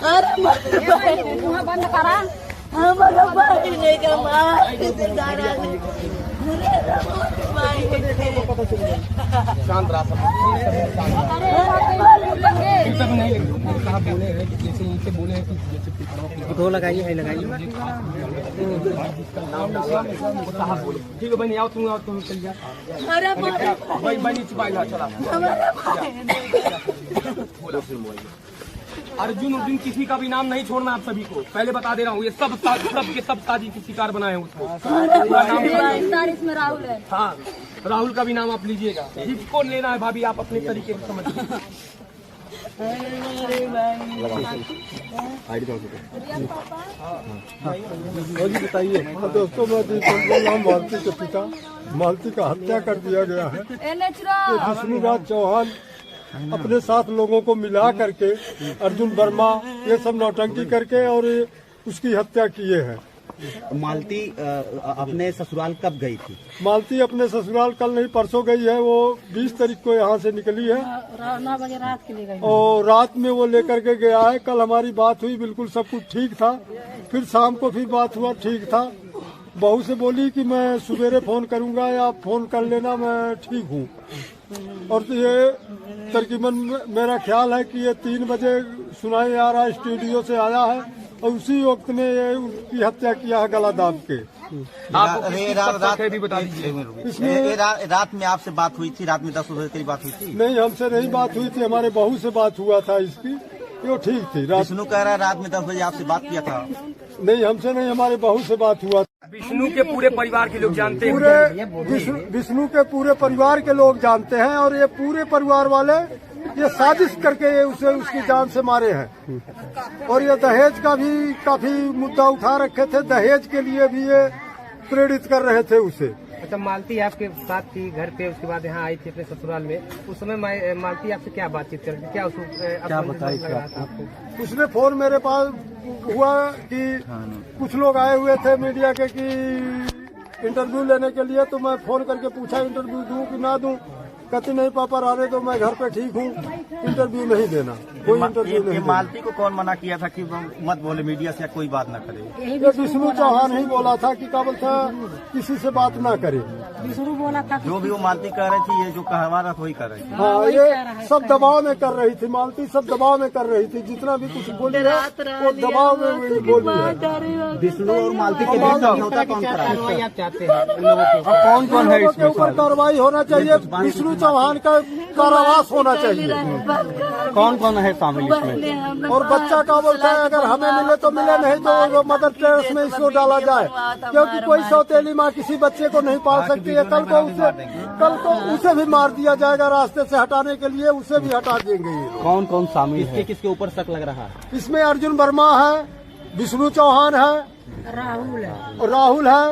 अरे बंद करा हमारा भाई ने कमा शांत रहा फोटो लगाइए है लगाइए। ठीक है बहनी आओ तुम चल जा भाई बनी चुपाएगा चला। अर्जुन किसी का भी नाम नहीं छोड़ना आप सभी को पहले बता दे रहा हूँ। ये सब के सब साजिश के शिकार बनाए हैं उसको। इसमें राहुल है। हाँ राहुल का भी नाम आप लीजिएगा। जिसको लेना है भाभी आप अपने तरीके से समझिए। बताइए दोस्तों, मैं नाम मालती के पिता मालती का हत्या कर दिया गया है। विष्णुराज चौहान अपने साथ लोगों को मिला करके अर्जुन वर्मा ये सब नौटंकी करके और उसकी हत्या किए हैं। मालती अपने ससुराल कब गई थी? मालती अपने ससुराल कल नहीं परसों गई है। वो 20 तारीख को यहाँ से निकली है 9 बजे रात के लिए गई और रात में वो लेकर के गया है। कल हमारी बात हुई, बिल्कुल सब कुछ ठीक था। फिर शाम को फिर बात हुआ, ठीक था। बहू से बोली कि मैं सवेरे फोन करूंगा या फोन कर लेना, मैं ठीक हूँ। और तो ये तकरीबन मेरा ख्याल है कि ये 3 बजे सुनाई आ रहा है स्टूडियो से आया है और उसी वक्त में ये उसकी हत्या किया है गला दाब के। रात में आपसे बात हुई थी? रात में 10 बजे तेरी बात हुई थी? नहीं, हमसे नहीं बात हुई थी, हमारे बहू से बात हुआ था इसकी। वो ठीक थी। विष्णु कह रहा है रात में 10 बजे आपसे बात किया था? नहीं, हमसे नहीं, हमारे बहू से बात हुआ। विष्णु के पूरे परिवार के लोग जानते हैं। पूरे विष्णु के पूरे परिवार के लोग जानते हैं और ये पूरे परिवार वाले ये साजिश करके ये उसे उसकी जान से मारे हैं। और ये दहेज का भी काफी मुद्दा उठा रखे थे। दहेज के लिए भी ये प्रेरित कर रहे थे उसे। अच्छा, मालती आपके साथ थी घर पे, उसके बाद यहाँ आई थी अपने ससुराल में। उस समय मालती आपसे क्या बातचीत कर रही थी? क्या उसको क्या बताई लग रहा था आपको? उसने फोन मेरे पास हुआ कि कुछ लोग आए हुए थे मीडिया के कि इंटरव्यू लेने के लिए। तो मैं फोन करके पूछा इंटरव्यू दूं कि ना दूं। कहती नहीं पापा रहने तो, मैं घर पे ठीक हूँ, इंटरव्यू नहीं देना, कोई इंटरव्यू नहीं। मालती को कौन मना किया था कि मत बोले मीडिया से, कोई बात न करे? ये विष्णु चौहान ही बोला था कि क्या बोलता किसी से बात ना करे। विष्णु बोला था जो भी वो मालती कह रही थी, ये जो कहवा रहा वही कर रही थी। हाँ, ये सब दबाव में कर रही थी। मालती सब दबाव में कर रही थी। जितना भी कुछ बोली है वो दबाव में बोली है। विष्णु और मालती के बीच समझौता कौन करा? आप चाहते हैं लोगों को? कौन कौन है के ऊपर कार्रवाई होना चाहिए। विष्णु चौहान का कारावास होना चाहिए। कौन कौन है शामिल इसमें? और बच्चा का बोलता है अगर हमें मिले तो मिले, नहीं तो मदर टेरेस में इसको डाला जाए। क्योंकि कोई सौतेली माँ किसी बच्चे को नहीं पाल सकती है। कल को उसे भी मार दिया जाएगा। रास्ते से हटाने के लिए उसे भी हटा देंगे। कौन कौन शामिल है? किसके ऊपर शक लग रहा है? इसमें अर्जुन वर्मा है, विष्णु चौहान है, राहुल है,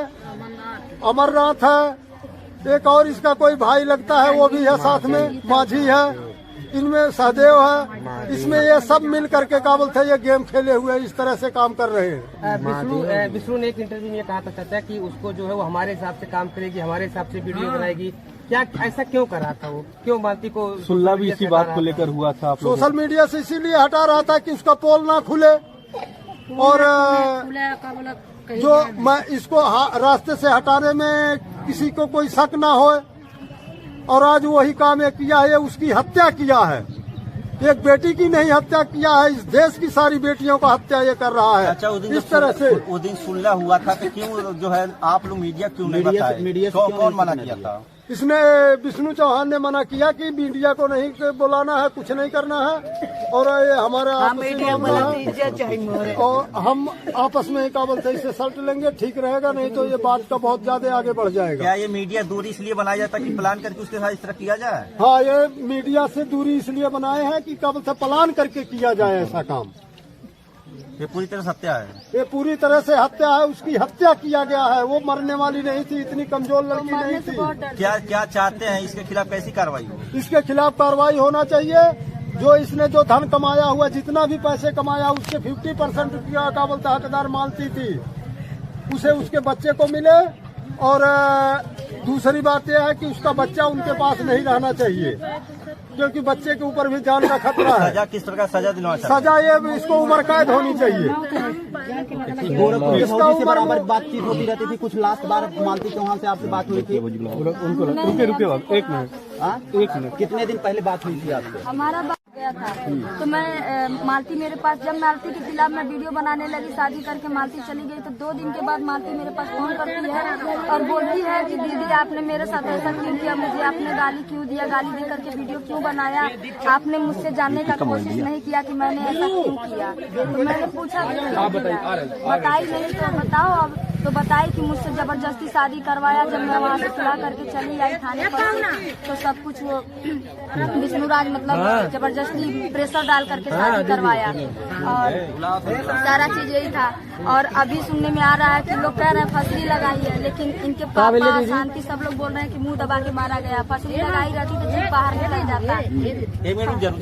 अमरनाथ है, एक और इसका कोई भाई लगता है वो भी है साथ में, माझी है, इनमें सहदेव है। इसमें ये सब मिल करके काबल थे ये गेम खेले हुए इस तरह से काम कर रहे हैं। विष्णु ने एक इंटरव्यू में कहा था चाचा कि उसको जो है वो हमारे हिसाब से काम करेगी, हमारे हिसाब से वीडियो बनाएगी। क्या ऐसा क्यों कर रहा था वो? क्यों मालती को सुल्ला भी इसी बात को लेकर हुआ था? सोशल मीडिया से इसीलिए हटा रहा था कि उसका पोल ना खुले और जो मैं इसको रास्ते से हटाने में किसी को कोई शक ना हो। और आज वही काम ये किया है, उसकी हत्या किया है। एक बेटी की नहीं हत्या किया है, इस देश की सारी बेटियों का हत्या ये कर रहा है। अच्छा, इस तरह से उस दिन सुलह हुआ था तो क्यों जो है आप लोग मीडिया क्यों नहीं बताए? कौन मना किया था? इसने विष्णु चौहान ने मना किया कि मीडिया को नहीं बुलाना है, कुछ नहीं करना है। और ये हमारे और हम आपस में ही काबल से इससे सल्ट लेंगे, ठीक रहेगा। नहीं तो ये बात का बहुत ज्यादा आगे बढ़ जाएगा। क्या ये मीडिया दूरी इसलिए बनाया जाता है कि प्लान करके उसके साथ इस तरह किया जाए? हाँ, ये मीडिया से दूरी इसलिए बनाए हैं कि काबल से प्लान करके किया जाए ऐसा काम। ये पूरी तरह से हत्या है। ये पूरी तरह से हत्या है। उसकी हत्या किया गया है। वो मरने वाली नहीं थी, इतनी कमजोर लड़की नहीं थी। क्या चाहते हैं? इसके खिलाफ कैसी कार्रवाई हो? इसके खिलाफ कार्रवाई होना चाहिए। जो इसने जो धन कमाया हुआ, जितना भी पैसे कमाया, उसके 50% रुपया का बोलता हकदार मालती थी, उसे उसके बच्चे को मिले। और दूसरी बात यह है कि उसका बच्चा उनके पास नहीं रहना चाहिए। क्योंकि बच्चे के ऊपर भी जान का खतरा है। सजा किस तरह का सजा दिलवाना चाहते सजा ये इसको उम्र कैद होनी चाहिए। इसका उम्र बातचीत होती रहती थी, कुछ लास्ट बार मालती चौहान से आपसे बात हुई थी? एक मिनट कितने दिन पहले बात हुई थी आपसे? हमारा बात गया था तो मैं मालती मेरे पास, जब मालती के खिलाफ मैं वीडियो बनाने लगी, शादी करके मालती चली गई तो 2 दिन के बाद मालती मेरे पास फोन करती है और बोलती है कि दीदी आपने मेरे साथ ऐसा क्यों किया, मुझे आपने गाली क्यों दिया, गाली दे करके वीडियो क्यों बनाया, आपने मुझसे जानने का कोशिश नहीं किया कि मैंने ऐसा क्यों किया। तो मैंने पूछा बताई नहीं तो बताओ अब, तो बताई कि मुझसे जबरदस्ती शादी करवाया। जब मैं वहाँ से सुलह करके चली आई थाने पर तो सब कुछ वो विष्णुराज मतलब जबरदस्ती प्रेशर डाल करके शादी करवाया और सारा चीज यही था। और अभी सुनने में आ रहा है कि लोग कह रहे हैं फसली लगाई है, लेकिन इनके पापा शांति सब लोग बोल रहे हैं कि मुंह दबा के मारा गया। फसली लगाई रहती तो जीप बाहर निकल जाता। एक मिनट जरूर